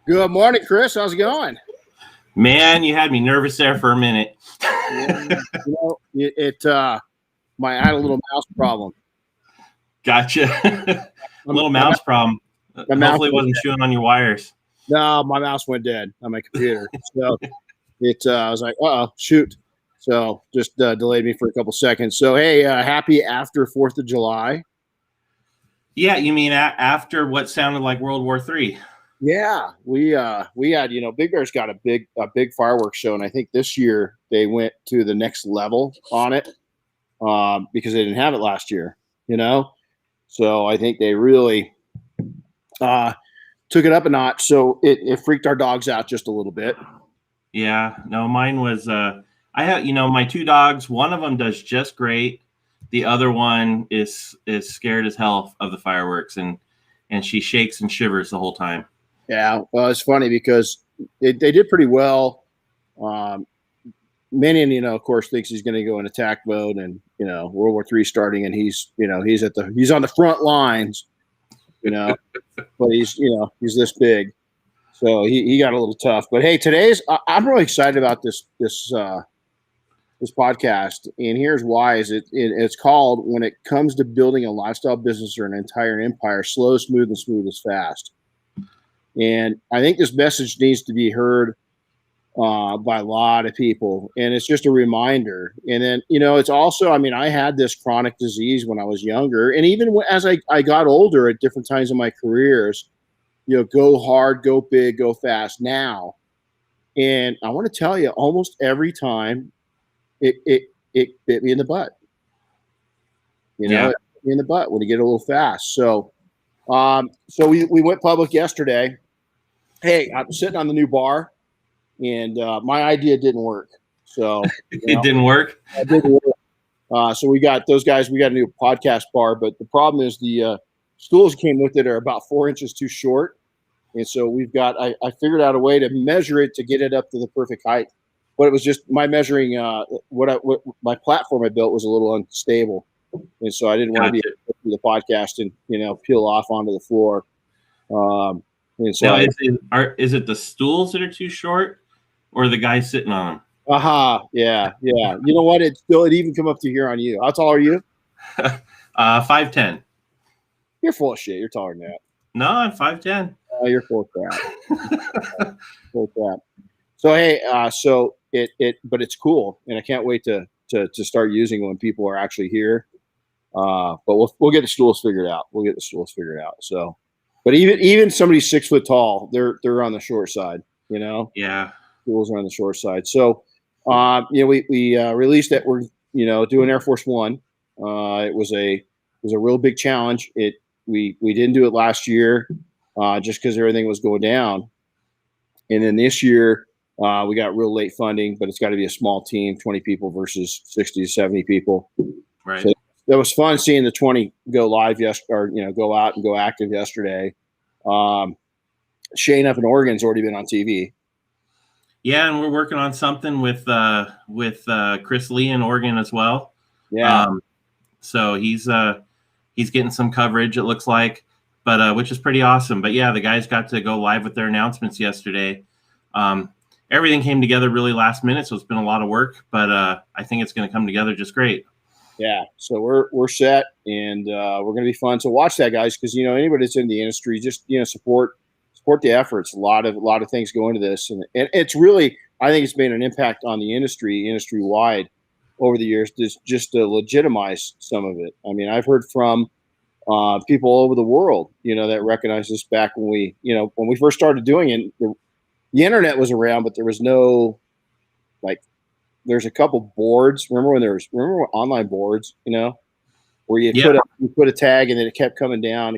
Good morning, Chris. How's it going? Man, you had me nervous there for a minute. I had a little mouse problem. Gotcha. Little mouse problem. Hopefully it wasn't chewing on your wires. No, my mouse went dead on my computer. So I was like, shoot. So just delayed me for a couple seconds. So, hey, happy after 4th of July. Yeah, you mean after what sounded like World War III? Yeah, we had, Big Bear's got a big fireworks show, and I think this year they went to the next level on it because they didn't have it last year, So I think they really took it up a notch. So it freaked our dogs out just a little bit. Yeah, no, mine was I have, my two dogs, one of them does just great. The other one is scared as hell of the fireworks, and she shakes and shivers the whole time. Yeah, well, it's funny because they did pretty well. Minion, of course, thinks he's going to go in attack mode, and World War III starting, and he's on the front lines, but he's this big, so he got a little tough. But hey, I'm really excited about this podcast, and here's why: it's called "When It Comes to Building a Lifestyle Business or an Entire Empire, Slow, Smooth, and Smooth is Fast." And I think this message needs to be heard by a lot of people. And it's just a reminder. And then, it's also, I had this chronic disease when I was younger. And even as I got older at different times in my careers, go hard, go big, go fast now. And I want to tell you, almost every time it bit me in the butt. It bit me in the butt when you get a little fast. So we went public yesterday. Hey, I'm sitting on the new bar, and my idea didn't work. So it didn't work. It didn't work. So we got those guys. We got a new podcast bar, but the problem is the stools came with it are about 4 inches too short, and so we've got. I figured out a way to measure it to get it up to the perfect height, but it was just my measuring. What my platform I built was a little unstable, and so I didn't want to be able to do the podcast and peel off onto the floor. And so now, is it the stools that are too short, or the guy sitting on them? Yeah. You know what? It even come up to here on you. How tall are you? 5'10". You're full of shit. You're taller than that. No, I'm 5'10". You're full of crap. Full of crap. So hey, but it's cool, and I can't wait to start using it when people are actually here. But we'll get the stools figured out. So. But even somebody 6 foot tall, they're on the short side, Yeah. Stools are on the short side. So, we released that we're doing Air Force One. It was a real big challenge. We didn't do it last year, just because everything was going down, and then this year we got real late funding, but it's got to be a small team, 20 people versus 60 to 70 people. Right. So, it was fun seeing the 20 go live go out and go active yesterday. Shane up in Oregon's already been on TV. Yeah, and we're working on something with Chris Lee in Oregon as well. Yeah. So he's getting some coverage, it looks like, but which is pretty awesome. But yeah, the guys got to go live with their announcements yesterday. Everything came together really last minute, so it's been a lot of work, but I think it's going to come together just great. Yeah, so we're set, and we're going to be fun. So watch that, guys, because anybody that's in the industry, just support the efforts. A lot of things go into this, and it's really, I think it's made an impact on the industry wide over the years, just to legitimize some of it. I've heard from people all over the world, that recognize this back when we first started doing it. The internet was around, but there was no there's a couple boards. Remember when online boards, where you put a tag and then it kept coming down,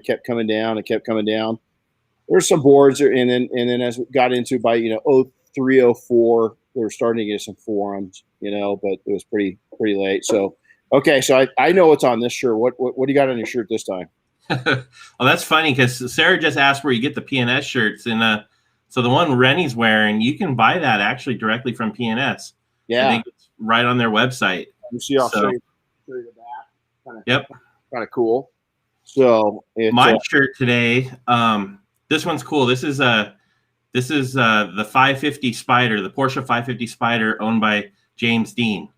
There's some boards, and then as we got into by 03, 04, we were starting to get some forums, but it was pretty late. So okay, so I know what's on this shirt. What do you got on your shirt this time? Well, that's funny because Sarah just asked where you get the PNS shirts, and so the one Renny's wearing, you can buy that actually directly from PNS. Yeah, I think it's right on their website. You see, I'll show you the back. Yep, kind of cool. So my shirt today, this one's cool. This is This is the 550 Spider, the Porsche 550 Spider, owned by James Dean.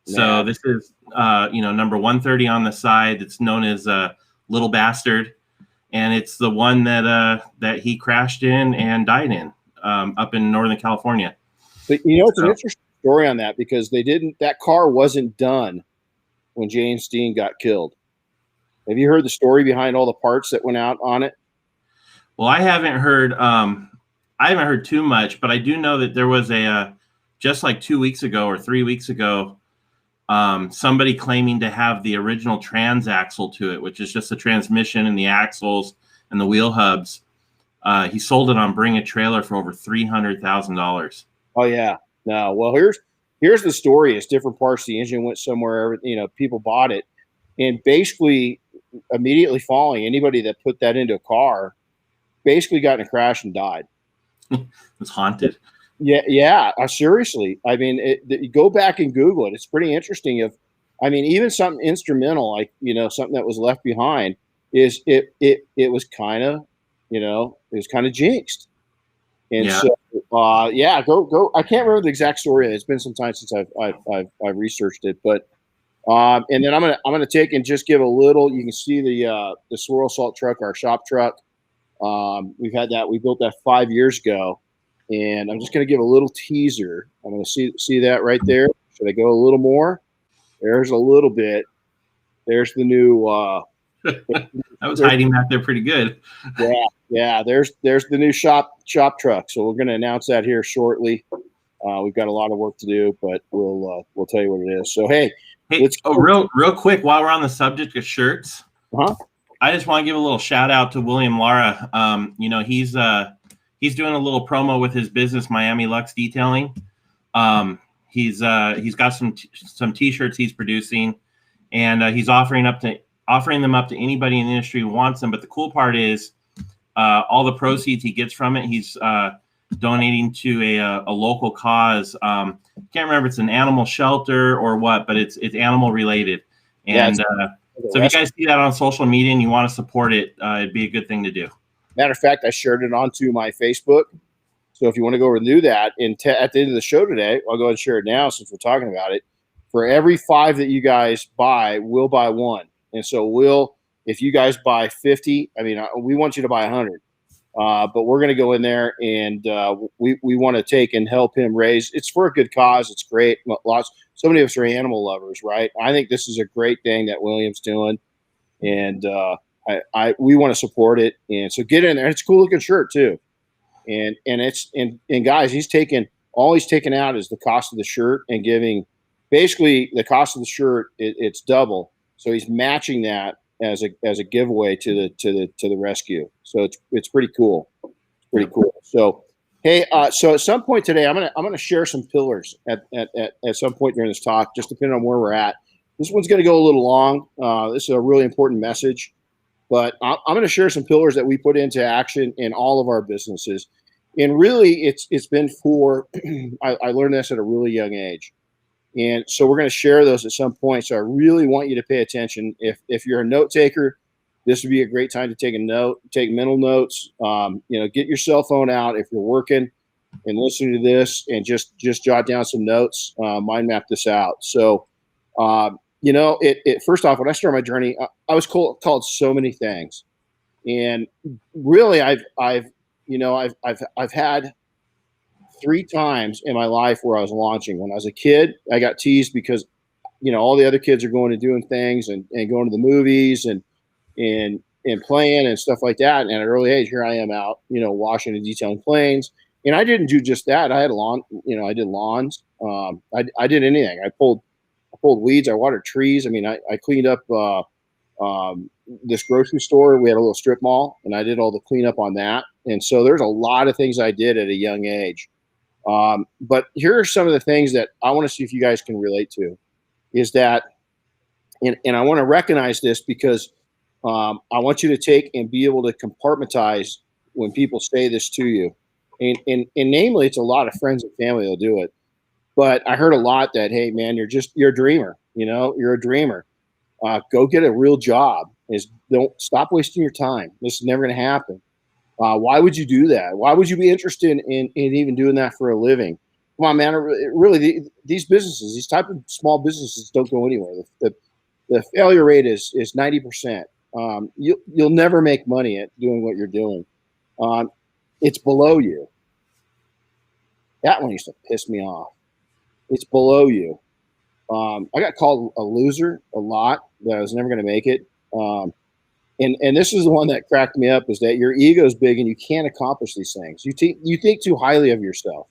So this is number 130 on the side. It's known as Little Bastard, and it's the one that he crashed in and died in up in Northern California. But it's an interesting story on that, because that car wasn't done when James Dean got killed. Have you heard the story behind all the parts that went out on it? Well, I haven't heard too much, but I do know that there was just like 2 weeks ago or 3 weeks ago, somebody claiming to have the original transaxle to it, which is just the transmission and the axles and the wheel hubs. He sold it on Bring a Trailer for over $300,000. Oh yeah. No. Well, here's the story. It's different parts. The engine went somewhere. People bought it, and basically immediately following, anybody that put that into a car basically got in a crash and died. It's haunted. Yeah. Seriously. I mean, you go back and Google it. It's pretty interesting. Even something instrumental, like, something that was left behind, is it was kind of jinxed. And so, go. I can't remember the exact story. It's been some time since I've researched it, but and then I'm gonna take and just give a little. You can see the swirl salt truck, our shop truck. We've had that. We built that 5 years ago, and I'm just gonna give a little teaser. I'm gonna see that right there. Should I go a little more? There's a little bit. There's the new. I was hiding back there pretty good. Yeah. There's the new shop truck. So we're going to announce that here shortly. We've got a lot of work to do, but we'll tell you what it is. So hey, let's go. Real quick, while we're on the subject of shirts, I just want to give a little shout out to William Lara. He's doing a little promo with his business, Miami Lux Detailing. He's got some t-shirts he's producing, and he's offering them up to anybody in the industry who wants them. But the cool part is all the proceeds he gets from it, he's donating to a local cause. Can't remember if it's an animal shelter or what, but it's animal related. And so if you guys see that on social media and you want to support it, it'd be a good thing to do. Matter of fact, I shared it onto my Facebook. So if you want to go over and do that, at the end of the show today, I'll go ahead and share it now since we're talking about it. For every 5 that you guys buy, we'll buy one. And so if you guys buy 50, we want you to buy 100. But we're going to go in there and we want to take and help him raise. It's for a good cause. It's great. So many of us are animal lovers, right? I think this is a great thing that William's doing, and we want to support it. And so get in there. It's a cool looking shirt too. And guys, he's taken out is the cost of the shirt and giving basically the cost of the shirt. It's double. So he's matching that as a giveaway to the rescue. So it's pretty cool. It's pretty cool. So hey, so at some point today, I'm gonna share some pillars at some point during this talk, just depending on where we're at. This one's gonna go a little long. This is a really important message, but I'm gonna share some pillars that we put into action in all of our businesses. And really, it's been for I learned this at a really young age. And so we're going to share those at some point. So I really want you to pay attention. If you're a note taker, this would be a great time to take mental notes. Get your cell phone out if you're working and listening to this, and just jot down some notes, mind map this out. So, first off, when I started my journey, I was called so many things, and really I've had 3 times in my life where I was launching. When I was a kid, I got teased because, all the other kids are going and doing things and going to the movies and playing and stuff like that. And at an early age, here I am out, washing and detailing planes. And I didn't do just that. I had I did lawns. I did anything. I pulled weeds. I watered trees. I cleaned up this grocery store. We had a little strip mall, and I did all the cleanup on that. And so there's a lot of things I did at a young age. But here are some of the things that I want to see if you guys can relate to, is that, and I want to recognize this because I want you to take and be able to compartmentalize when people say this to you. And namely, it's a lot of friends and family that'll do it. But I heard a lot that, hey man, you're a dreamer, you're a dreamer. Go get a real job. Don't stop wasting your time. This is never going to happen. Why would you do that? Why would you be interested in even doing that for a living? Come on, man. These businesses, these type of small businesses don't go anywhere. The failure rate is 90%. You'll never make money at doing what you're doing. It's below you. That one used to piss me off. It's below you. I got called a loser a lot, that I was never going to make it. And this is the one that cracked me up, is that your ego is big and you can't accomplish these things. You think too highly of yourself,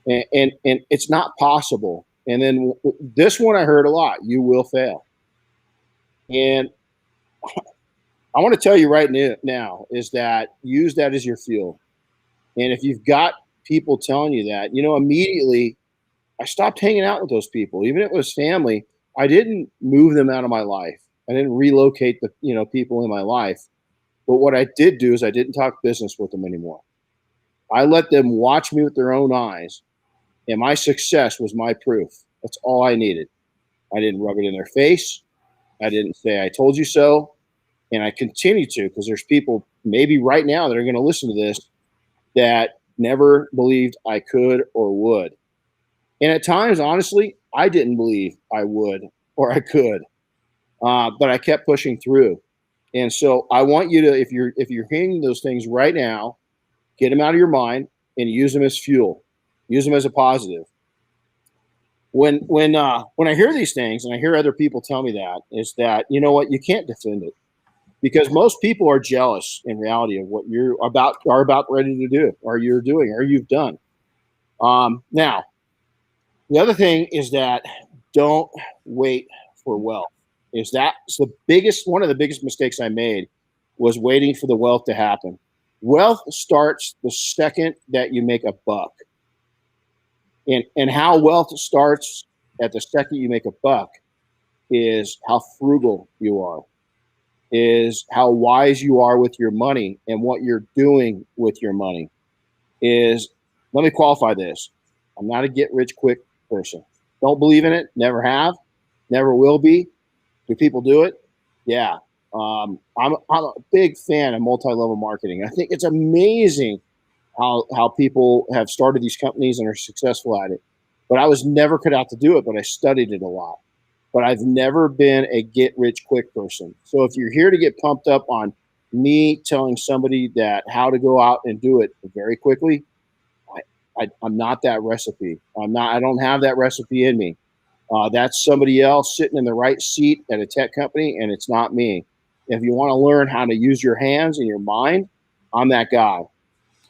and it's not possible. And then this one I heard a lot: you will fail. And I want to tell you right now is that use that as your fuel. And if you've got people telling you that, immediately I stopped hanging out with those people. Even if it was family, I didn't move them out of my life. I didn't relocate the people in my life. But what I did do is I didn't talk business with them anymore. I let them watch me with their own eyes, and my success was my proof. That's all I needed. I didn't rub it in their face. I didn't say I told you so. And I continue to, because there's people maybe right now that are going to listen to this that never believed I could or would. And at times, honestly, I didn't believe I would or I could, but I kept pushing through. And so I want you to, if you're hearing those things right now, get them out of your mind and use them as fuel. Use them as a positive. When I hear these things and I hear other people tell me that, is that, you know what, you can't defend it, because most people are jealous in reality of what you're about ready to do, or you're doing, or you've done. Now, the other thing is that don't wait for wealth. That's one of the biggest mistakes I made, was waiting for the wealth to happen. Wealth starts the second that you make a buck. And how wealth starts at the second you make a buck is how frugal you are, is how wise you are with your money and what you're doing with your money. Let me qualify this. I'm not a get rich quick person. Don't believe in it. Never have. Never will be. Do people do it? Yeah. I'm a big fan of multi-level marketing. I think it's amazing how people have started these companies and are successful at it. But I was never cut out to do it, but I studied it a lot. But I've never been a get rich quick person. So if you're here to get pumped up on me telling somebody that how to go out and do it very quickly, I'm not that recipe. I don't have that recipe in me. That's somebody else sitting in the right seat at a tech company, and it's not me. If you want to learn how to use your hands and your mind, I'm that guy.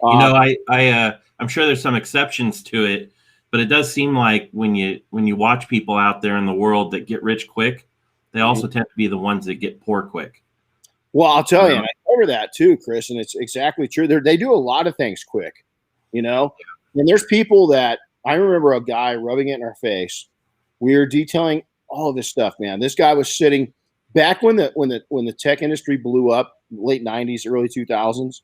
I'm sure there's some exceptions to it, but it does seem like when you watch people out there in the world that get rich quick, they also tend to be the ones that get poor quick. Well, I'll tell you, and I cover that too, Chris, and it's exactly true. They do a lot of things quick, and there's people that, I remember a guy rubbing it in our face. We were detailing all of this stuff, man. This guy was sitting back when the tech industry blew up, late 90s, early 2000s.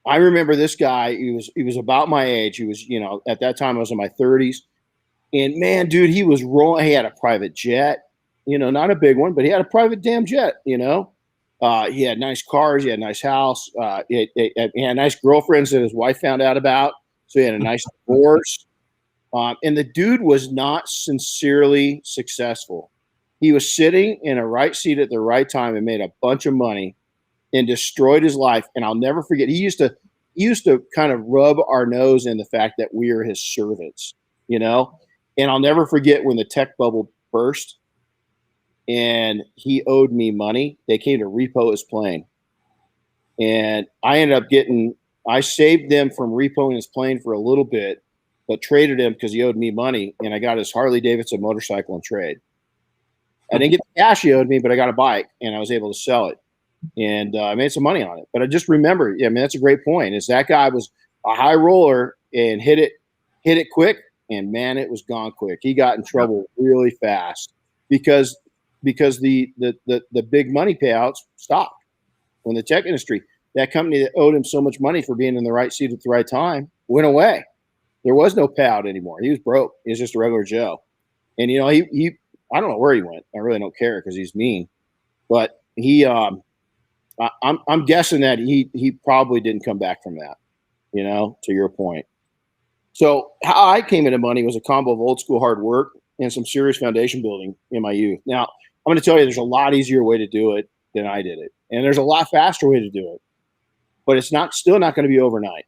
I remember this guy. He was about my age. He was, at that time I was in my 30s, and man, dude, he was rolling. He had a private jet, not a big one, but he had a private damn jet. He had nice cars. He had a nice house. He had nice girlfriends that his wife found out about. So he had a nice divorce. And the dude was not sincerely successful. He was sitting in a right seat at the right time and made a bunch of money and destroyed his life. And I'll never forget, he used to kind of rub our nose in the fact that we are his servants, and I'll never forget when the tech bubble burst and he owed me money. They came to repo his plane, and I ended up I saved them from repoing his plane for a little bit, but traded him because he owed me money, and I got his Harley Davidson motorcycle in trade. I didn't get the cash he owed me, but I got a bike and I was able to sell it. And I made some money on it. But I just remember, that's a great point, is that guy was a high roller and hit it quick, and man, it was gone quick. He got in trouble really fast because the big money payouts stopped. When the tech industry, that company that owed him so much money for being in the right seat at the right time, went away. There was no payout anymore. He was broke. He was just a regular Joe. And he I don't know where he went. I really don't care because he's mean. But he I'm guessing that he probably didn't come back from that, to your point. So how I came into money was a combo of old school hard work and some serious foundation building in my youth. Now, I'm going to tell you, there's a lot easier way to do it than I did it. And there's a lot faster way to do it, but it's still not going to be overnight.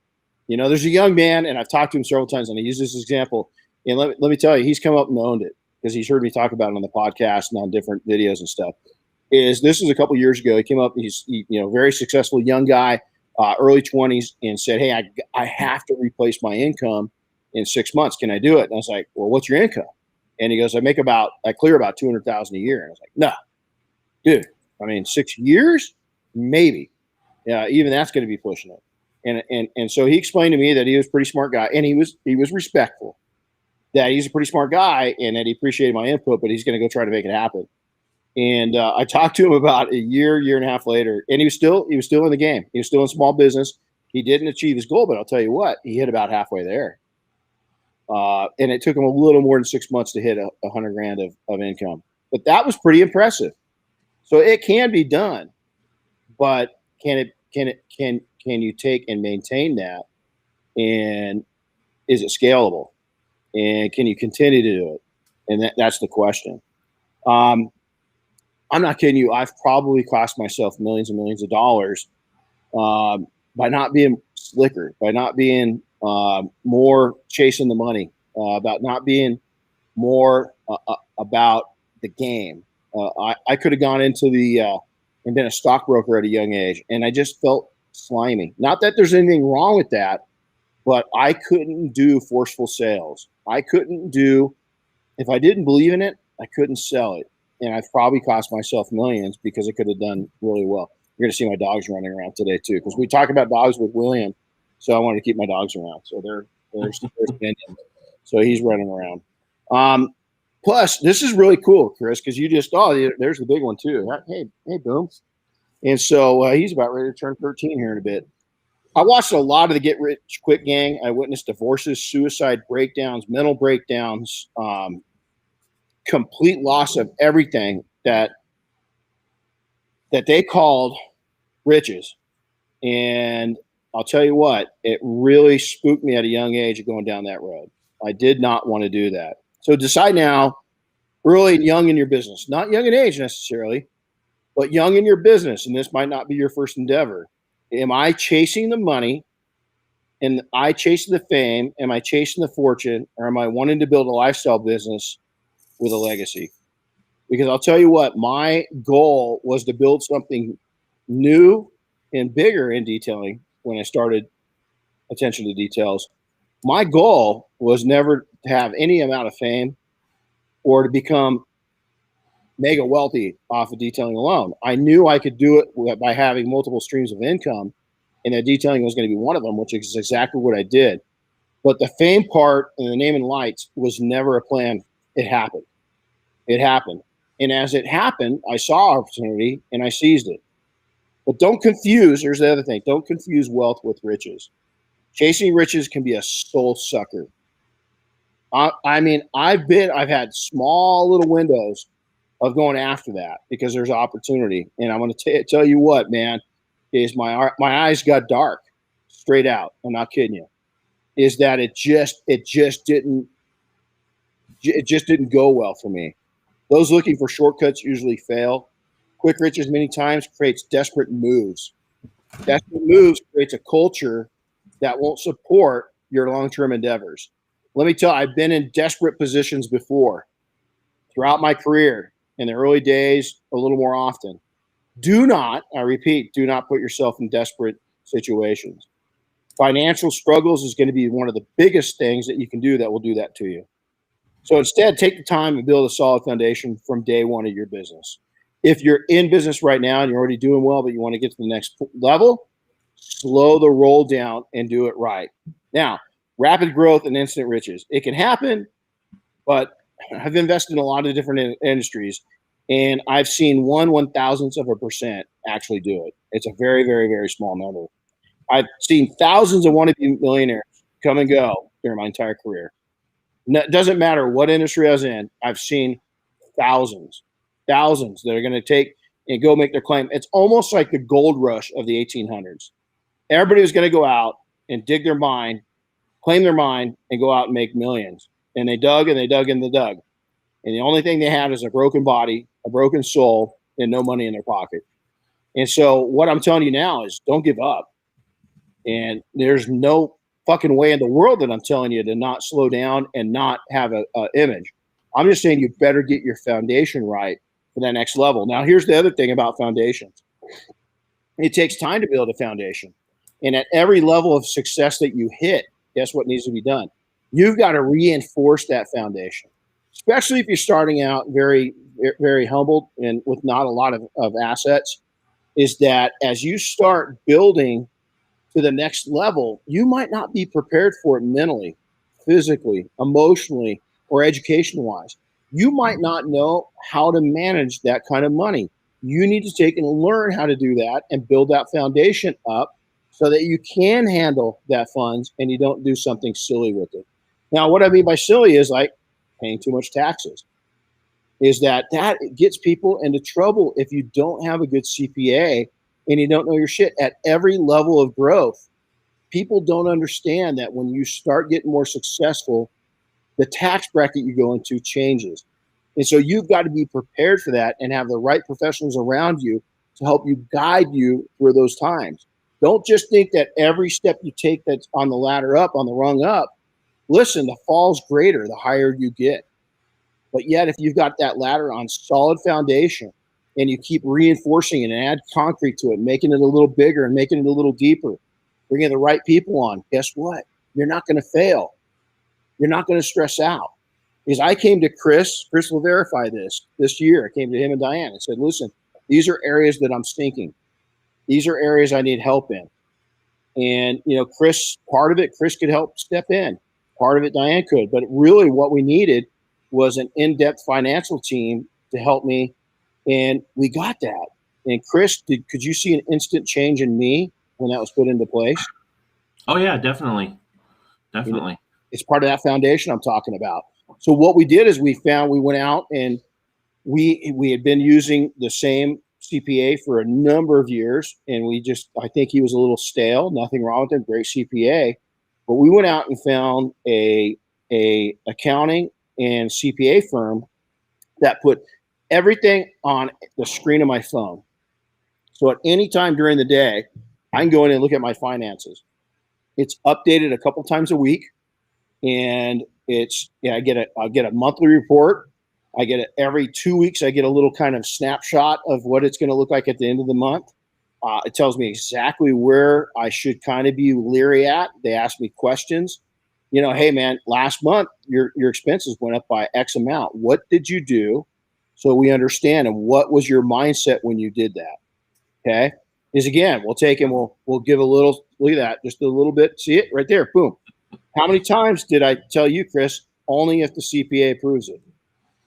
There's a young man, and I've talked to him several times, and I use this example. And let me tell you, he's come up and owned it because he's heard me talk about it on the podcast and on different videos and stuff. This is a couple years ago. He came up, he's very successful young guy, early 20s, and said, "Hey, I have to replace my income in 6 months. Can I do it?" And I was like, "Well, what's your income?" And he goes, I clear about 200,000 a year. And I was like, "No, dude, 6 years, maybe. Yeah, even that's going to be pushing it." And so he explained to me that he was a pretty smart guy, and he was respectful, that he's a pretty smart guy, and that he appreciated my input, but he's going to go try to make it happen. And I talked to him about a year and a half later, and he was still in the game. He was still in small business. He didn't achieve his goal, but I'll tell you what, he hit about halfway there. And it took him a little more than 6 months to hit $100,000 of income, but that was pretty impressive. So it can be done, but can you take and maintain that? And is it scalable? And can you continue to do it? And that's the question. I'm not kidding you. I've probably cost myself millions and millions of dollars by not being slicker, by not being more chasing the money, about not being more about the game. I could have gone into and been a stockbroker at a young age, and I just felt slimy. Not that there's anything wrong with that, but I couldn't do forceful sales. I couldn't do, if I didn't believe in it, I couldn't sell it. And I've probably cost myself millions because it could have done really well. You're going to see my dogs running around today too, because we talk about dogs with William. So I wanted to keep my dogs around. So they're so he's running around. Plus, this is really cool, Chris, because there's the big one too. Hey, boom. And so he's about ready to turn 13 here in a bit. I watched a lot of the Get Rich Quick gang. I witnessed divorces, suicide breakdowns, mental breakdowns, complete loss of everything that they called riches. And I'll tell you what, it really spooked me at a young age of going down that road. I did not want to do that. So decide now, early and young in your business, not young in age necessarily, but young in your business. And this might not be your first endeavor. Am I chasing the money? Am I chasing the fame? Am I chasing the fortune? Or am I wanting to build a lifestyle business with a legacy? Because I'll tell you what, my goal was to build something new and bigger in detailing when I started attention to details. My goal was never to have any amount of fame or to become mega wealthy off of detailing alone. I knew I could do it by having multiple streams of income, and that detailing was going to be one of them, which is exactly what I did. But the fame part and the name and lights was never a plan. It happened. It happened. And as it happened, I saw opportunity and I seized it. But don't confuse, here's the other thing, don't confuse wealth with riches. Chasing riches can be a soul sucker. I've had small little windows of going after that because there's opportunity. And I'm going to tell you what, man, is my eyes got dark, straight out. I'm not kidding you. Is that it just didn't go well for me. Those looking for shortcuts usually fail. Quick riches many times creates desperate moves. Desperate moves creates a culture that won't support your long-term endeavors. Let me tell you, I've been in desperate positions before throughout my career, in the early days, a little more often. I repeat, do not put yourself in desperate situations. Financial struggles is going to be one of the biggest things that you can do that will do that to you. So instead, take the time and build a solid foundation from day one of your business. If you're in business right now and you're already doing well, but you want to get to the next level, slow the roll down and do it right. Now, rapid growth and instant riches. It can happen, but I've invested in a lot of different industries, and I've seen 1/1000% actually do it. It's a very, very, very small number. I've seen thousands of wannabe millionaires come and go during my entire career. It doesn't matter what industry I was in. I've seen thousands that are going to take and go make their claim. It's almost like the gold rush of the 1800s. Everybody was going to go out and dig their mine, claim their mine, and go out and make millions. And they dug and they dug and they dug. And the only thing they had is a broken body, a broken soul, and no money in their pocket. And so what I'm telling you now is don't give up. And there's no fucking way in the world that I'm telling you to not slow down and not have a image. I'm just saying you better get your foundation right for that next level. Now, here's the other thing about foundations. It takes time to build a foundation. And at every level of success that you hit, guess what needs to be done? You've got to reinforce that foundation, especially if you're starting out very, very humbled and with not a lot of assets, is that as you start building to the next level, you might not be prepared for it mentally, physically, emotionally, or education-wise. You might not know how to manage that kind of money. You need to take and learn how to do that and build that foundation up so that you can handle that funds and you don't do something silly with it. Now, what I mean by silly is like paying too much taxes. Is that gets people into trouble if you don't have a good CPA and you don't know your shit. At every level of growth, people don't understand that when you start getting more successful, the tax bracket you go into changes. And so you've got to be prepared for that and have the right professionals around you to help you guide you through those times. Don't just think that every step you take that's on the ladder up, on the rung up, listen, the fall's greater the higher you get. But yet, if you've got that ladder on solid foundation and you keep reinforcing it and add concrete to it, making it a little bigger and making it a little deeper, bringing the right people on, guess what? You're not going to fail. You're not going to stress out. Because I came to Chris will verify this year. I came to him and Diane and said, listen, these are areas that I'm stinking. These are areas I need help in. And, Chris, part of it, Chris could help step in. Part of it, Diane could. But really what we needed was an in-depth financial team to help me. And we got that. And Chris, could you see an instant change in me when that was put into place? Oh, yeah, definitely. Definitely. It's part of that foundation I'm talking about. So what we did is we went out and we had been using the same CPA for a number of years. And I think he was a little stale, nothing wrong with him, great CPA. But we went out and found a accounting and CPA firm that put everything on the screen of my phone. So at any time during the day, I can go in and look at my finances. It's updated a couple times a week. And I get a monthly report. I get it every 2 weeks. I get a little kind of snapshot of what it's going to look like at the end of the month. It tells me exactly where I should kind of be leery at. They ask me questions. Hey man, last month your expenses went up by X amount. What did you do? So we understand, and what was your mindset when you did that? Okay. Is again, we'll take and we'll give a little, look at that, just a little bit. See it right there. Boom. How many times did I tell you, Chris? Only if the CPA approves it.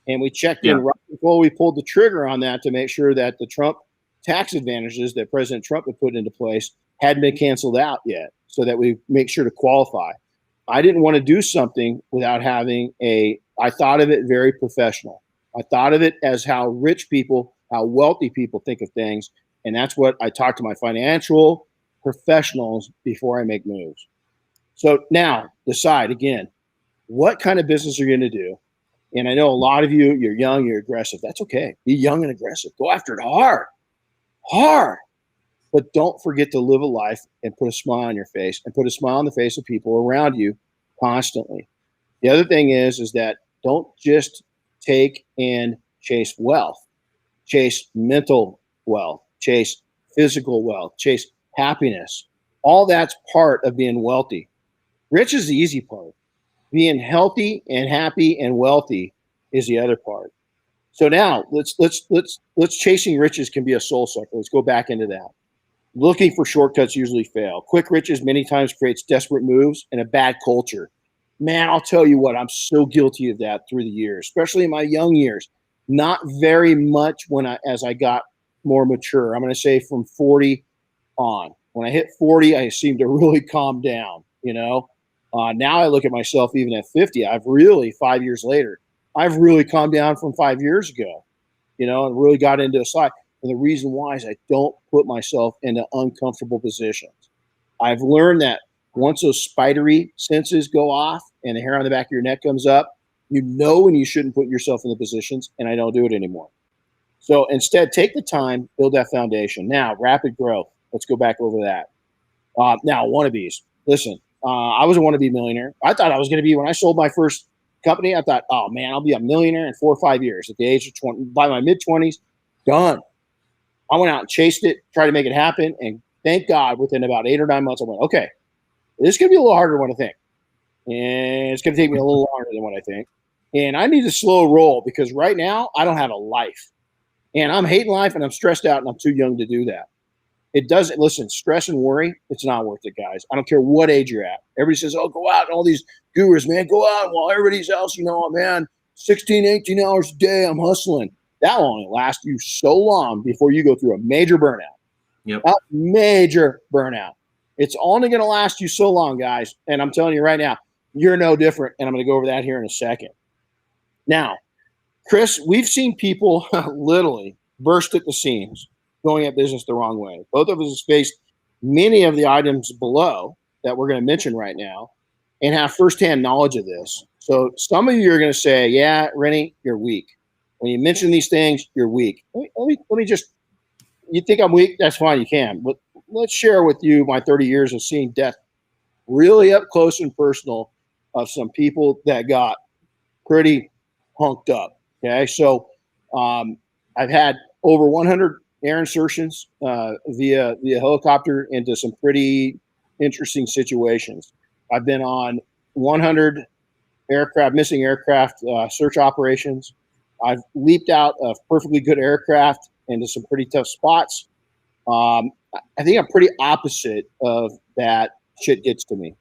And we checked in right before we pulled the trigger on that to make sure that the Trump tax advantages that President Trump had put into place hadn't been canceled out yet, so that we make sure to qualify. I didn't want to do something without having I thought of it very professional. I thought of it as how rich people, how wealthy people think of things. And that's what I talk to my financial professionals before I make moves. So now decide again, what kind of business are you going to do? And I know a lot of you, you're young, you're aggressive. That's okay. Be young and aggressive. Go after it hard. But don't forget to live a life and put a smile on your face and put a smile on the face of people around you constantly. The other thing is that don't just take and chase wealth, chase mental wealth, chase physical wealth, chase happiness. All that's part of being wealthy. Rich is the easy part. Being healthy and happy and wealthy is the other part. So now let's chasing riches can be a soul sucker. Let's go back into that. Looking for shortcuts usually fail. Quick riches many times creates desperate moves and a bad culture. Man, I'll tell you what, I'm so guilty of that through the years, especially in my young years. Not very much as I got more mature. I'm going to say from 40 on. When I hit 40, I seemed to really calm down, Now I look at myself even at 50. 5 years later, I've really calmed down from 5 years ago, and really got into a slide. And the reason why is I don't put myself into uncomfortable positions. I've learned that once those spidery senses go off and the hair on the back of your neck comes up, you know when you shouldn't put yourself in the positions, and I don't do it anymore. So instead, take the time, build that foundation. Now, rapid growth. Let's go back over that. Now, wannabes. Listen, I was a wannabe millionaire. I thought I was going to be, when I sold my first company, I thought, oh man, I'll be a millionaire in 4 or 5 years. At the age of 20, by my mid 20s, done. I went out and chased it, tried to make it happen. And thank God, within about 8 or 9 months, I went, okay, this is going to be a little harder than what I think. And it's going to take me a little longer than what I think. And I need to slow roll because right now I don't have a life. And I'm hating life and I'm stressed out and I'm too young to do that. It doesn't, listen, stress and worry, it's not worth it, guys. I don't care what age you're at. Everybody says, oh, go out and all these gurus, man, go out while everybody else, man, 16, 18 hours a day, I'm hustling. That will only last you so long before you go through a major burnout. Yep. A major burnout. It's only going to last you so long, guys. And I'm telling you right now, you're no different. And I'm going to go over that here in a second. Now, Chris, we've seen people literally burst at the seams going at business the wrong way. Both of us have faced many of the items below that we're going to mention right now and have firsthand knowledge of this. So some of you are going to say, yeah, Renny, you're weak. When you mention these things, you're weak. Let me just, you think I'm weak? That's fine, you can. But let's share with you my 30 years of seeing death really up close and personal of some people that got pretty hunked up. Okay, so I've had over 100 air insertions via helicopter into some pretty interesting situations. I've been on 100 missing aircraft search operations. I've leaped out of perfectly good aircraft into some pretty tough spots. I think I'm pretty opposite of that shit gets to me.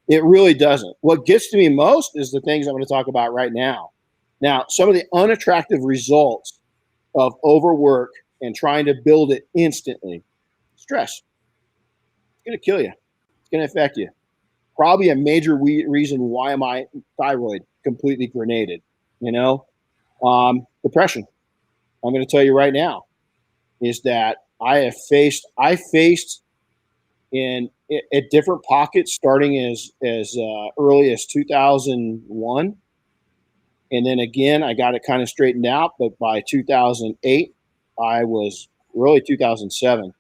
It really doesn't. What gets to me most is the things I'm going to talk about right now. Now, some of the unattractive results of overwork and trying to build it instantly. Stress. It's going to kill you. It's going to affect you. Probably a major reason why my thyroid completely grenaded. Depression. I'm going to tell you right now is that I faced in at different pockets starting as early as 2001. And then again, I got it kind of straightened out. But by 2008, I was really 2007.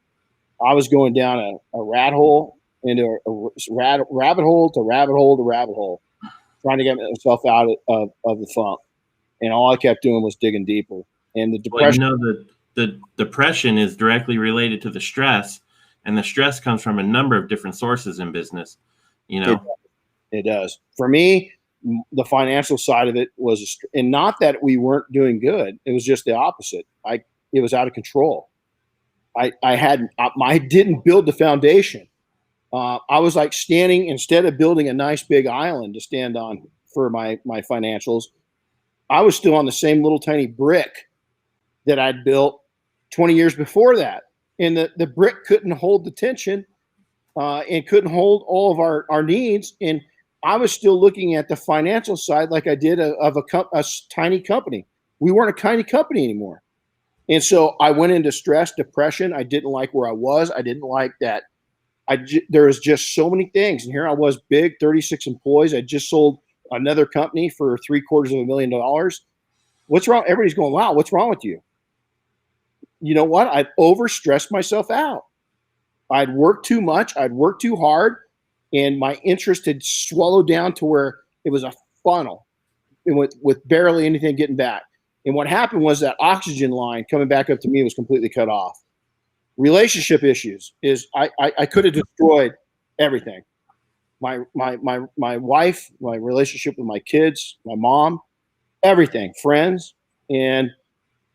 I was going down a rat hole into a rabbit hole to rabbit hole to rabbit hole, trying to get myself out of the funk. And all I kept doing was digging deeper. And the depression. Well, the depression is directly related to the stress, and the stress comes from a number of different sources in business. It does. For me, the financial side of it was, and not that we weren't doing good. It was just the opposite. It was out of control. I didn't build the foundation. I was like standing, instead of building a nice big island to stand on for my financials, I was still on the same little tiny brick that I'd built 20 years before that. And the brick couldn't hold the tension and couldn't hold all of our needs. And I was still looking at the financial side like I did of a tiny company. We weren't a tiny company anymore. And so I went into stress, depression. I didn't like where I was. I didn't like that. There was just so many things. And here I was, big, 36 employees. I just sold another company for $750,000. What's wrong? Everybody's going, wow, what's wrong with you? You know what? I'd overstressed myself out. I'd worked too much. I'd worked too hard. And my interest had swallowed down to where it was a funnel with barely anything getting back. And what happened was that oxygen line coming back up to me was completely cut off. Relationship issues is I could have destroyed everything. My wife, my relationship with my kids, my mom, everything, friends, and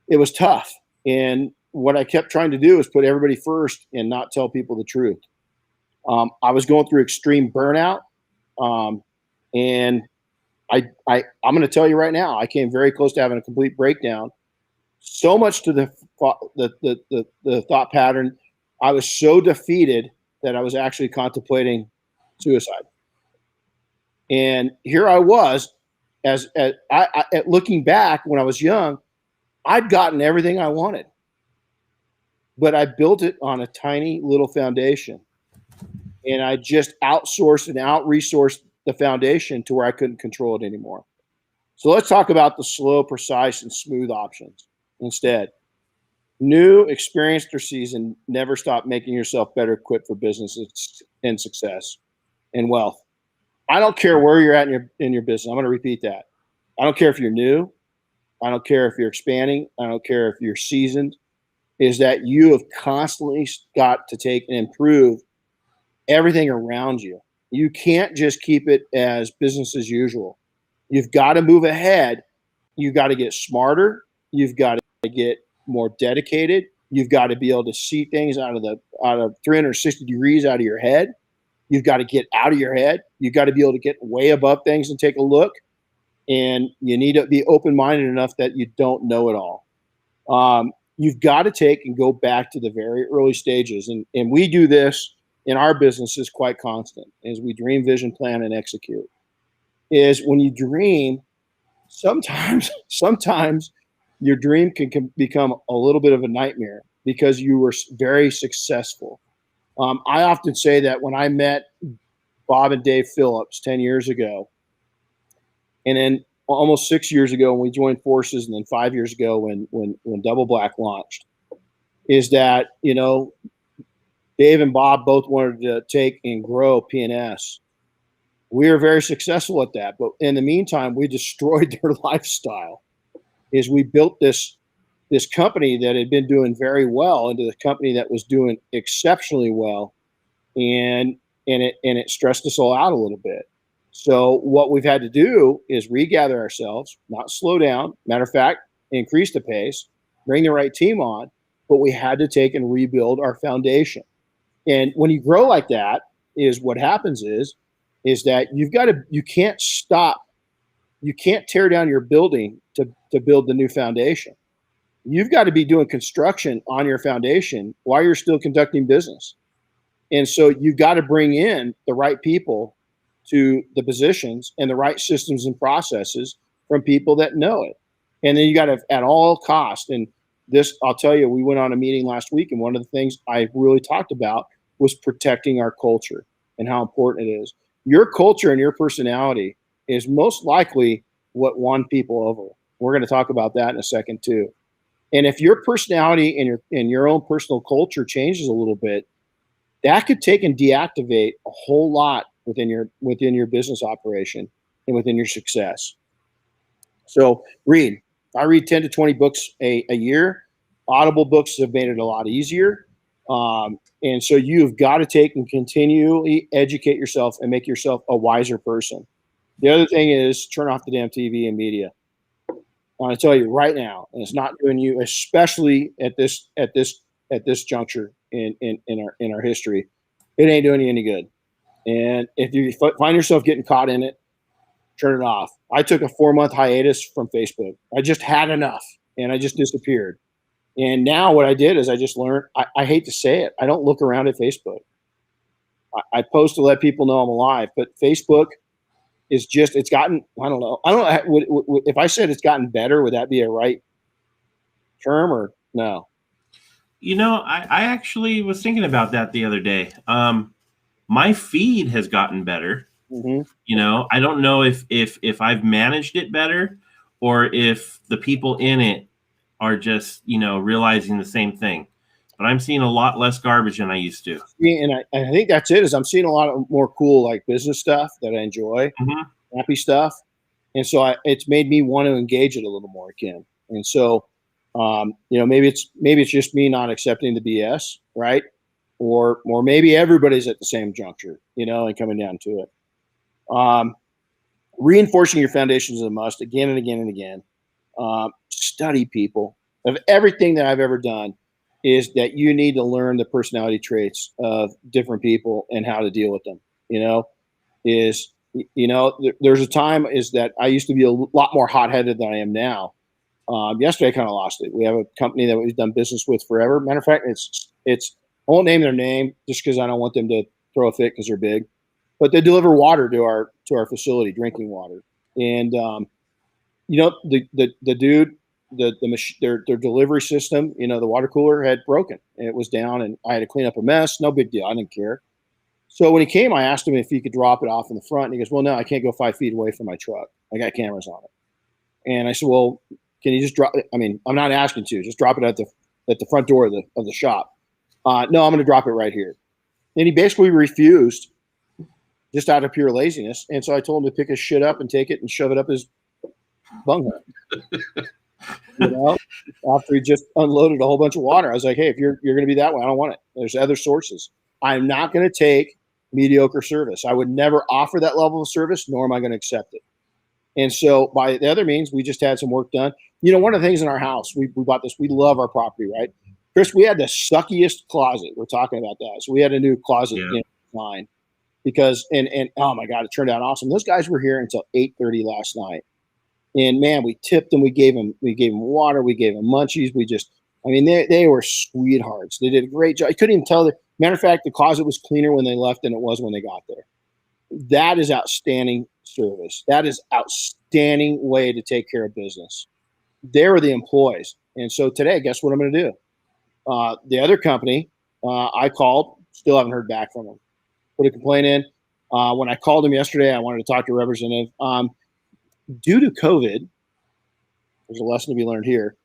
it was tough. And what I kept trying to do is put everybody first and not tell people the truth. I was going through extreme burnout, and I'm going to tell you right now, I came very close to having a complete breakdown. So much to the thought pattern, I was so defeated that I was actually contemplating suicide. And here I was, at looking back when I was young, I'd gotten everything I wanted. but I built it on a tiny little foundation, and I just outsourced and out-resourced the foundation to where I couldn't control it anymore. So let's talk about the slow, precise, and smooth options instead. New, experienced, or seasoned, never stop making yourself better equipped for business and success and wealth. I don't care where you're at in your business. I'm going to repeat that. I don't care if you're new. I don't care if you're expanding. I don't care if you're seasoned. Is that you have constantly got to take and improve everything around you. You can't just keep it as business as usual. You've got to move ahead. You've got to get smarter. You've got to get more dedicated. You've got to be able to see things out of 360 degrees out of your head. You've got to get out of your head. You've got to be able to get way above things and take a look. And you need to be open-minded enough that you don't know it all. You've got to take and go back to the very early stages. And we do this in our businesses quite constant as we dream, vision, plan, and execute. Is when you dream, sometimes your dream can become a little bit of a nightmare because you were very successful. I often say that when I met Bob and Dave Phillips 10 years ago, and then almost 6 years ago when we joined forces, and then 5 years ago when Double Black launched, is that, Dave and Bob both wanted to take and grow P&S. We were very successful at that, but in the meantime, we destroyed their lifestyle. Is we built this company that had been doing very well into the company that was doing exceptionally well, and it stressed us all out a little bit. So what we've had to do is regather ourselves, not slow down. Matter of fact, increase the pace, bring the right team on, but we had to take and rebuild our foundation. And when you grow like that, is what happens is that you can't stop. You can't tear down your building to build the new foundation. You've got to be doing construction on your foundation while you're still conducting business. And so you've got to bring in the right people to the positions and the right systems and processes from people that know it. And then you got to, at all costs, and this, I'll tell you, we went on a meeting last week, and one of the things I really talked about was protecting our culture and how important it is. Your culture and your personality is most likely what won people over. We're going to talk about that in a second too. And if your personality and your own personal culture changes a little bit, that could take and deactivate a whole lot within your business operation and within your success. So read. I read 10 to 20 books a year. Audible books have made it a lot easier. And so you've got to take and continually educate yourself and make yourself a wiser person. The other thing is turn off the damn TV and media. I want to tell you right now, and it's not doing you, especially at this juncture in our history, it ain't doing you any good. And if you find yourself getting caught in it, turn it off. I took a 4-month hiatus from Facebook. I just had enough, and I just disappeared. And now what I did is I just learned, I hate to say it, I don't look around at Facebook. I post to let people know I'm alive, but Facebook is just, it's gotten, I don't know if I said it's gotten better, would that be a right term or no? I actually was thinking about that the other day. My feed has gotten better. Mm-hmm. I don't know if I've managed it better or if the people in it are just, realizing the same thing. But I'm seeing a lot less garbage than I used to. And I think that's it, is I'm seeing a lot of more cool, like, business stuff that I enjoy, mm-hmm. happy stuff. And so it's made me want to engage it a little more again. And so, maybe it's just me not accepting the BS, right? Or maybe everybody's at the same juncture, and coming down to it. Reinforcing your foundations is a must again and again and again. Study people. Of everything that I've ever done is that you need to learn the personality traits of different people and how to deal with them. There's a time is that I used to be a lot more hot-headed than I am now. Yesterday I kind of lost it. We have a company that we've done business with forever. Matter of fact, it's I won't name their name just because I don't want them to throw a fit because they're big, but they deliver water to our facility, drinking water. And the dude, their delivery system, the water cooler had broken and it was down, and I had to clean up a mess. No big deal. I didn't care. So when he came, I asked him if he could drop it off in the front, and he goes, "Well, no, I can't go 5 feet away from my truck. I got cameras on it." And I said, "Well, can you just drop it? I mean, I'm not asking to just drop it at the front door of the shop." No, I'm going to drop it right here. And he basically refused, just out of pure laziness. And so I told him to pick his shit up and take it and shove it up his bunghole. After he just unloaded a whole bunch of water, I was like, "Hey, if you're going to be that way, I don't want it. There's other sources. I'm not going to take mediocre service. I would never offer that level of service, nor am I going to accept it." And so by the other means, we just had some work done. One of the things in our house, we bought this. We love our property, right? Chris, we had the suckiest closet. We're talking about that. So we had a new closet line because, and oh my God, it turned out awesome. Those guys were here until 8:30 last night. And man, we tipped them. We gave them water. We gave them munchies. They were sweethearts. They did a great job. I couldn't even tell. Matter of fact, the closet was cleaner when they left than it was when they got there. That is outstanding service. That is outstanding way to take care of business. They were the employees. And so today, guess what I'm going to do? The other company, I called, still haven't heard back from them. Put a complaint in. When I called them yesterday, I wanted to talk to a representative. Due to COVID, there's a lesson to be learned here.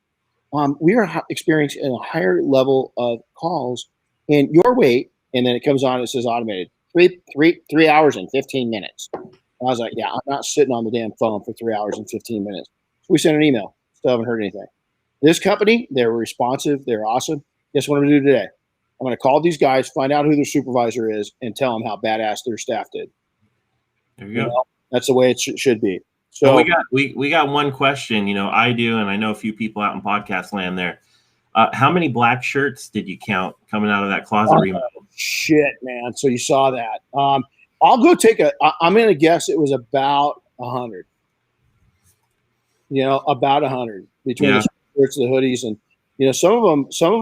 We are experiencing a higher level of calls, and your wait, and then it comes on, it says automated, 3 hours and 15 minutes. And I was like, yeah, I'm not sitting on the damn phone for 3 hours and 15 minutes. So we sent an email. Still haven't heard anything. This company, they're responsive. They're awesome. Guess what I'm going to do today? I'm going to call these guys, find out who their supervisor is, and tell them how badass their staff did. There you go. That's the way it should be. So we got one question. I do, and I know a few people out in podcast land there. How many black shirts did you count coming out of that closet remodel? Shit, man. So you saw that. I'll go I'm going to guess it was about 100. About 100 between the shirts, the hoodies, and some of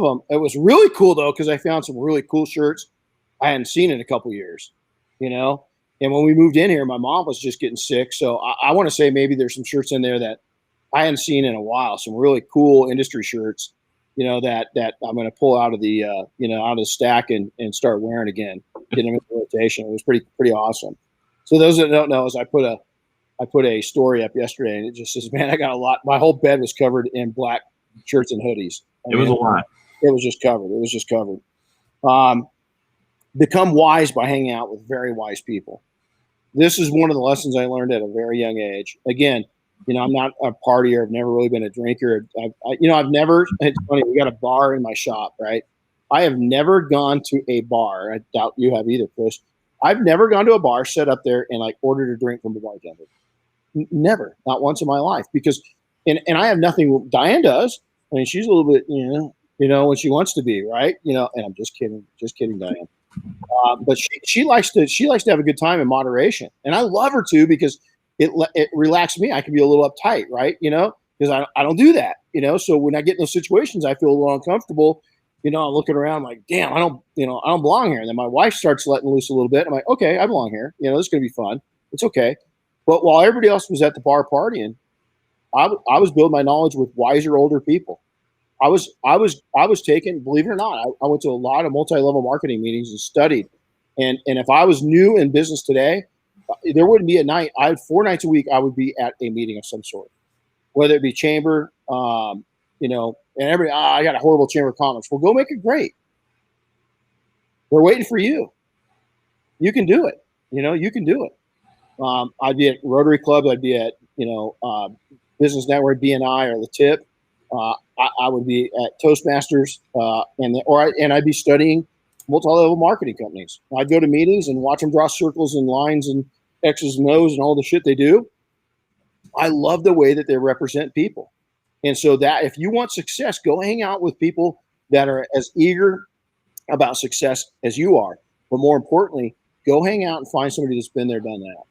them. It was really cool though, because I found some really cool shirts I hadn't seen in a couple years. And when we moved in here, my mom was just getting sick, so I want to say maybe there's some shirts in there that I hadn't seen in a while. Some really cool industry shirts, that I'm going to pull out of the out of the stack and start wearing again, get them into rotation. It was pretty awesome. So those that don't know, is I put a story up yesterday, and it just says, man, I got a lot. My whole bed was covered in black shirts and hoodies. It was a lot. It was just covered. Become wise by hanging out with very wise people. This is one of the lessons I learned at a very young age. Again, I'm not a partier. I've never really been a drinker. I've never. It's funny. We got a bar in my shop, right? I have never gone to a bar. I doubt you have either, Chris. I've never gone to a bar, sat up there, and ordered a drink from the bartender. Never, not once in my life. Because, and I have nothing. Diane does. I mean, she's a little bit, when she wants to be, right? And I'm just kidding, Diane. But she likes to have a good time in moderation, and I love her too, because it relaxes me. I can be a little uptight, right? Because I don't do that. So when I get in those situations, I feel a little uncomfortable. I'm looking around like, damn, I don't belong here. And then my wife starts letting loose a little bit. I'm like, okay, I belong here. This is gonna be fun. It's okay. But while everybody else was at the bar partying, I was building my knowledge with wiser older people. I was taking, believe it or not, I went to a lot of multi-level marketing meetings and studied. And if I was new in business today, there wouldn't be a night. 4 nights a week, I would be at a meeting of some sort, whether it be chamber, and everybody, I got a horrible chamber of commerce. Well, go make it great. They're waiting for you. You can do it. You can do it. I'd be at Rotary Club. I'd be at, Business Network, BNI, or the TIP. I would be at Toastmasters, and I'd be studying multi-level marketing companies. I'd go to meetings and watch them draw circles and lines and X's and O's and all the shit they do. I love the way that they represent people. And so that if you want success, go hang out with people that are as eager about success as you are. But more importantly, go hang out and find somebody that's been there, done that.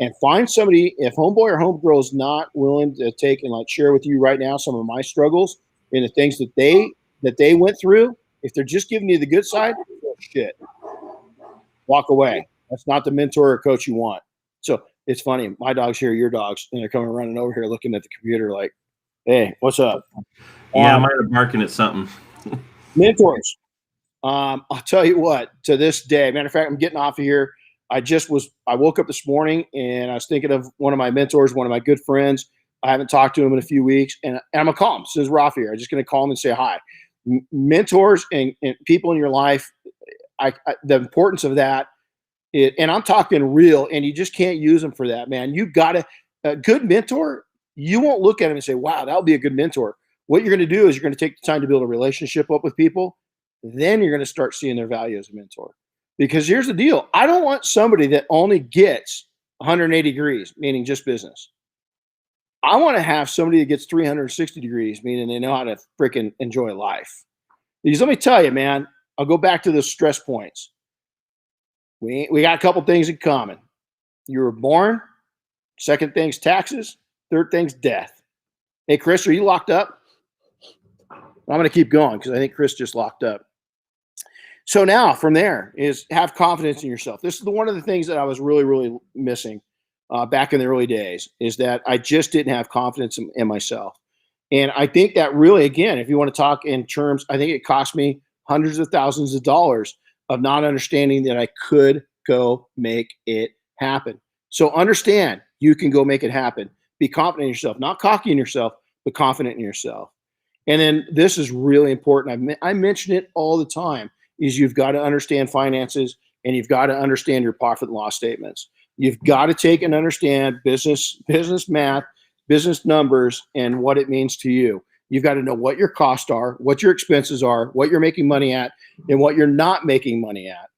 And find somebody, if homeboy or homegirl is not willing to take and share with you right now some of my struggles and the things that they went through, if they're just giving you the good side, shit, walk away. That's not the mentor or coach you want. So it's funny. My dogs hear your dogs, and they're coming running over here looking at the computer like, Hey, what's up? Yeah, I might have barking at something. Mentors. I'll tell you what, to this day, matter of fact, I'm getting off of here. I woke up this morning and I was thinking of one of my mentors, one of my good friends. I haven't talked to him in a few weeks, and I'm going to call him as soon as we're off here. I'm just going to call him and say hi. Mentors and people in your life, the importance of that, and I'm talking real, and you just can't use them for that, man. You got to, a good mentor, you won't look at him and say, wow, that'll be a good mentor. What you're going to do is you're going to take the time to build a relationship up with people. Then you're going to start seeing their value as a mentor. Because here's the deal. I don't want somebody that only gets 180 degrees, meaning just business. I want to have somebody that gets 360 degrees, meaning they know how to freaking enjoy life. Because let me tell you, man, I'll go back to the stress points. We got a couple things in common. You were born. Second thing's taxes. Third thing's death. Hey, Chris, are you locked up? I'm going to keep going because I think Chris just locked up. So now from there is have confidence in yourself. This is one of the things that I was really, really missing back in the early days, is that I just didn't have confidence in myself. And I think that really, again, if you want to talk in terms, I think it cost me hundreds of thousands of dollars of not understanding that I could go make it happen. So understand you can go make it happen. Be confident in yourself, not cocky in yourself, but confident in yourself. And then this is really important. I mention it all the time, is you've got to understand finances and you've got to understand your profit and loss statements. You've got to take and understand business math, business numbers, and what it means to you. You've got to know what your costs are, what your expenses are, what you're making money at, and what you're not making money at.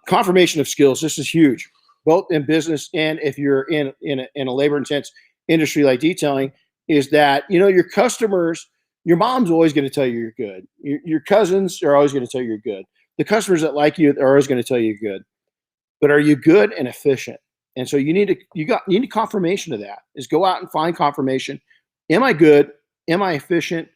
Confirmation of skills. This is huge, both in business and if you're in a labor-intense industry like detailing, is that, you know, your customers, your mom's always going to tell you you're good. Your cousins are always going to tell you you're good. The customers that like you are always going to tell you you're good. But are you good and efficient? And so you need confirmation of that. Is go out and find confirmation. Am I good? Am I efficient?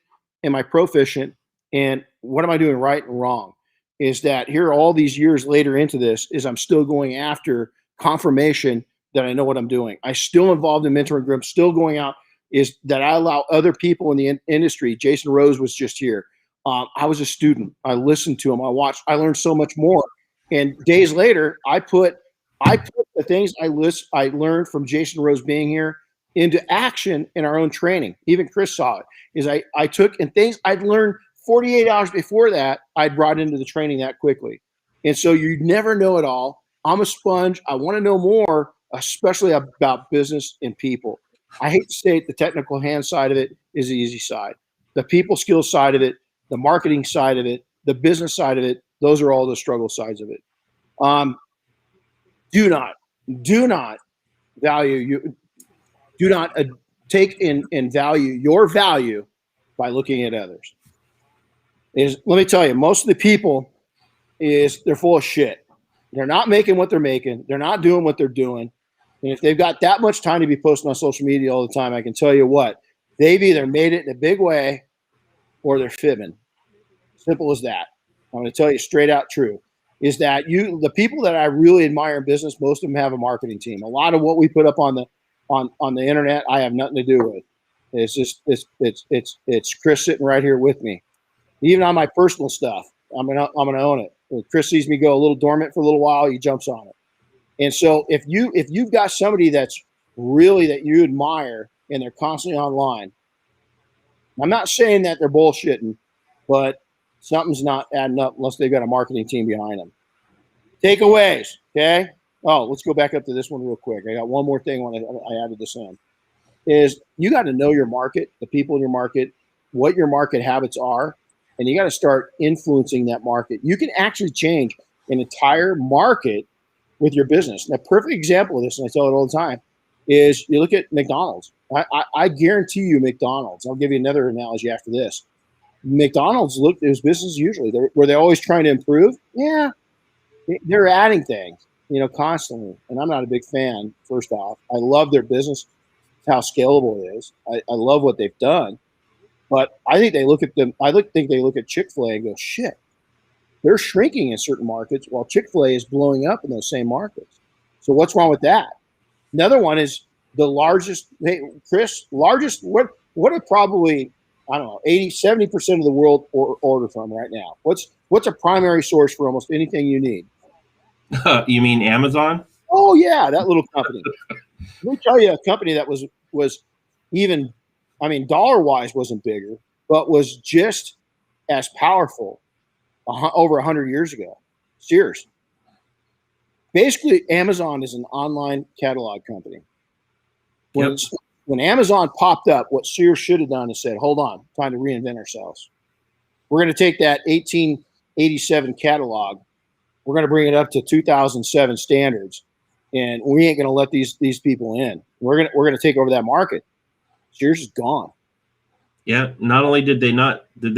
Am I proficient? And what am I doing right and wrong? Is that here all these years later into this is I'm still going after confirmation that I know what I'm doing. I'm still involved in mentoring groups, still going out, is that I allow other people in the industry. Jason Rose was just here. I was a student. I listened to him. I watched. I learned so much more. And days later, I put the things I learned from Jason Rose being here into action in our own training. Even Chris saw it. Is I took and things I'd learned 48 hours before that, I'd brought into the training that quickly. And so you never know it all. I'm a sponge. I want to know more, especially about business and people. I hate to say it, the technical hand side of it is the easy side. The people skills side of it, the marketing side of it, the business side of it, those are all the struggle sides of it. Do not value you. Do not take and value your value by looking at others. Let me tell you, most of the people they're full of shit. They're not making what they're making. They're not doing what they're doing. And if they've got that much time to be posting on social media all the time, I can tell you what, they've either made it in a big way or they're fibbing. Simple as that. I'm going to tell you straight out true, is that the people that I really admire in business, most of them have a marketing team. A lot of what we put up on the internet, I have nothing to do with. It's just it's Chris sitting right here with me. Even on my personal stuff, I'm gonna own it. When Chris sees me go a little dormant for a little while, he jumps on it. And so if you've got somebody that's really that you admire and they're constantly online, I'm not saying that they're bullshitting, but something's not adding up unless they've got a marketing team behind them. Takeaways, okay? Oh, let's go back up to this one real quick. I got one more thing when I added this in. Is you got to know your market, the people in your market, what your market habits are, and you got to start influencing that market. You can actually change an entire market with your business. And a perfect example of this, and I tell it all the time, is you look at McDonald's. I guarantee you McDonald's. I'll give you another analogy after this. McDonald's looked at his business usually. Were they always trying to improve? Yeah. They're adding things, constantly. And I'm not a big fan, first off. I love their business, how scalable it is. I love what they've done. But I think they look at them. Think they look at Chick-fil-A and go, shit, they're shrinking in certain markets while Chick-fil-A is blowing up in those same markets. So what's wrong with that? Another one is the largest. Hey, Chris, what what are probably, I don't know, 70% of the world order from right now? What's a primary source for almost anything you need? You mean Amazon? Oh yeah, that little company. Let me tell you a company that was even, I mean, dollar wise wasn't bigger, but was just as powerful over 100 years ago. Sears. Basically, Amazon is an online catalog company. Yep. When Amazon popped up, what Sears should have done is said, hold on, time to reinvent ourselves. We're going to take that 1887 catalog, we're going to bring it up to 2007 standards, and we ain't going to let these people in. We're going to take over that market. Sears is gone. Yeah. Not only did they not do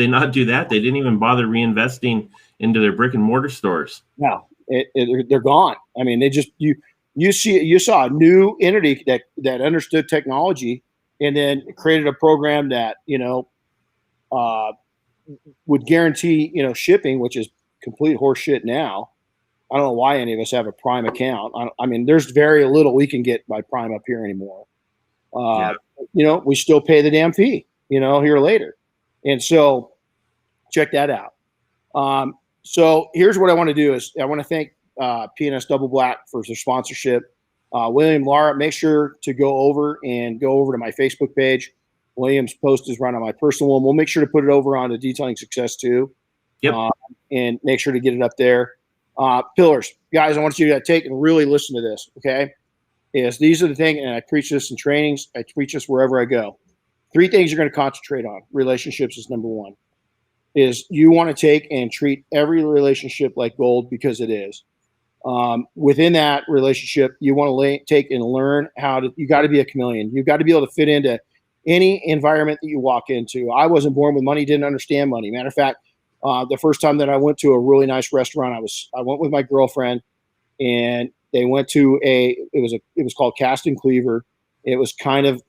that, they didn't even bother reinvesting into their brick and mortar stores. No, they're gone. I mean, they just you saw a new entity that understood technology and then created a program that would guarantee shipping, which is complete horse-shit now. I don't know why any of us have a Prime account. I mean, there's very little we can get by Prime up here anymore. Yeah. We still pay the damn fee, here later. And so check that out. So here's what I want to do is I want to thank PNS Double Black for their sponsorship. William, Laura, make sure to go over to my Facebook page. William's post is run on my personal one. We'll make sure to put it over on the Detailing Success too. Yep. And make sure to get it up there. Pillars, guys, I want you to take and really listen to this, okay? These are the things, and I preach this in trainings. I preach this wherever I go. 3 things you're going to concentrate on. Relationships is number 1. Is you want to take and treat every relationship like gold, because it is. Within that relationship, you want to take and learn you got to be a chameleon. You've got to be able to fit into any environment that you walk into. I wasn't born with money, didn't understand money. Matter of fact, the first time that I went to a really nice restaurant, I went with my girlfriend, and they went to it was called Cast and Cleaver. It was kind of,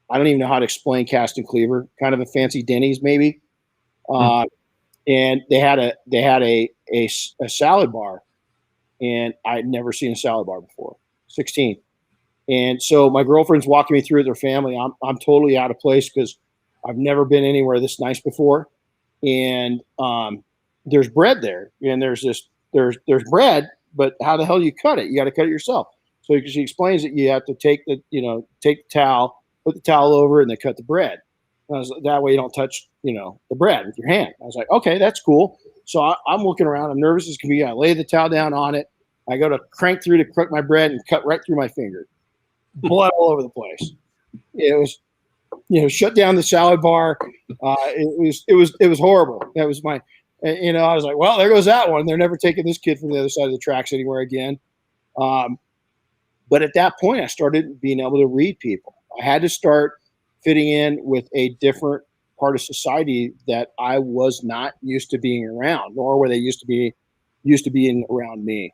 I don't even know how to explain Cast and Cleaver, kind of a fancy Denny's maybe. And they had a salad bar, and I'd never seen a salad bar before. 16. And so my girlfriend's walking me through their family. I'm totally out of place because I've never been anywhere this nice before. And there's bread there, and there's bread, but how the hell do you cut it? You got to cut it yourself. So she explains that you have to take the towel, put the towel over, and then cut the bread. That way you don't touch, the bread with your hand. I was like, okay, that's cool. So I'm looking around. I'm nervous as can be. I lay the towel down on it. I go to crank through to cook my bread and cut right through my finger. Blood all over the place. It was, shut down the salad bar. It was horrible. That was my, I was like, well, there goes that one. They're never taking this kid from the other side of the tracks anywhere again. But at that point, I started being able to read people. I had to start fitting in with a different part of society that I was not used to being around, nor were they used to being around me.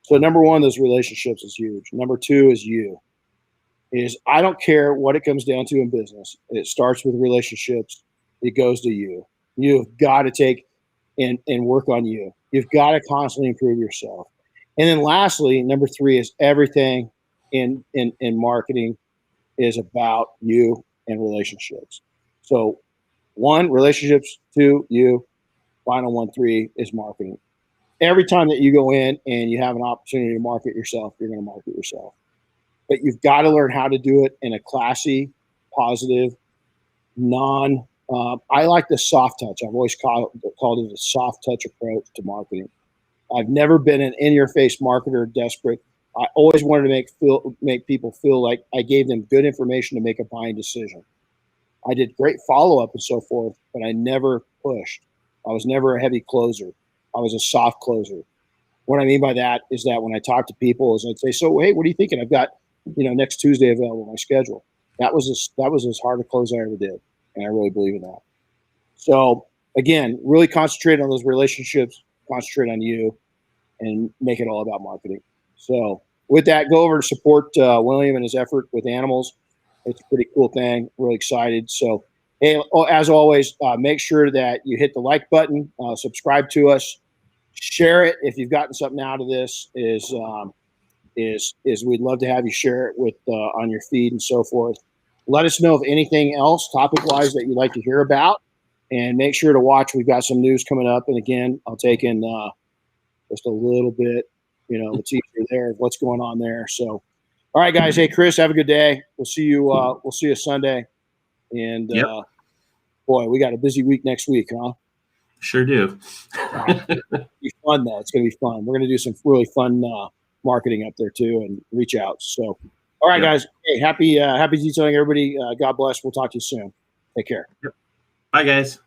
So number 1, those relationships is huge. Number 2 is I don't care what it comes down to in business. It starts with relationships. It goes to you. You've got to take and work on you. You've got to constantly improve yourself. And then lastly, number 3 is everything in marketing is about you and relationships. So 1, relationships, 2, you, final 1, 3 is marketing. Every time that you go in and you have an opportunity to market yourself, you're going to market yourself. But you've got to learn how to do it in a classy, positive, I like the soft touch. I've always called it a soft touch approach to marketing. I've never been an in-your-face marketer, desperate. I always wanted to make people feel like I gave them good information to make a buying decision. I did great follow-up and so forth, but I never pushed. I was never a heavy closer. I was a soft closer. What I mean by that is that when I talk to people, is I'd say, so, hey, what are you thinking? I've got, next Tuesday available on my schedule. That was as hard a close I ever did. And I really believe in that. So again, really concentrate on those relationships, concentrate on you, and make it all about marketing. So with that, go over to support William and his effort with animals. It's a pretty cool thing. Really excited. So, hey, as always, make sure that you hit the like button, subscribe to us, share it if you've gotten something out of this. Is we'd love to have you share it with on your feed and so forth. Let us know of anything else topic-wise that you'd like to hear about, and make sure to watch. We've got some news coming up, and again, I'll take in just a little bit, it's easier there of what's going on there. So, all right, guys. Hey, Chris, have a good day. We'll see you. We'll see you Sunday. And Yep. Boy, we got a busy week next week, huh? Sure do. It'll be fun though. It's going to be fun. We're going to do some really fun marketing up there too, and reach out. So, all right, guys. Hey, happy detailing, everybody. God bless. We'll talk to you soon. Take care. Yep. Bye, guys.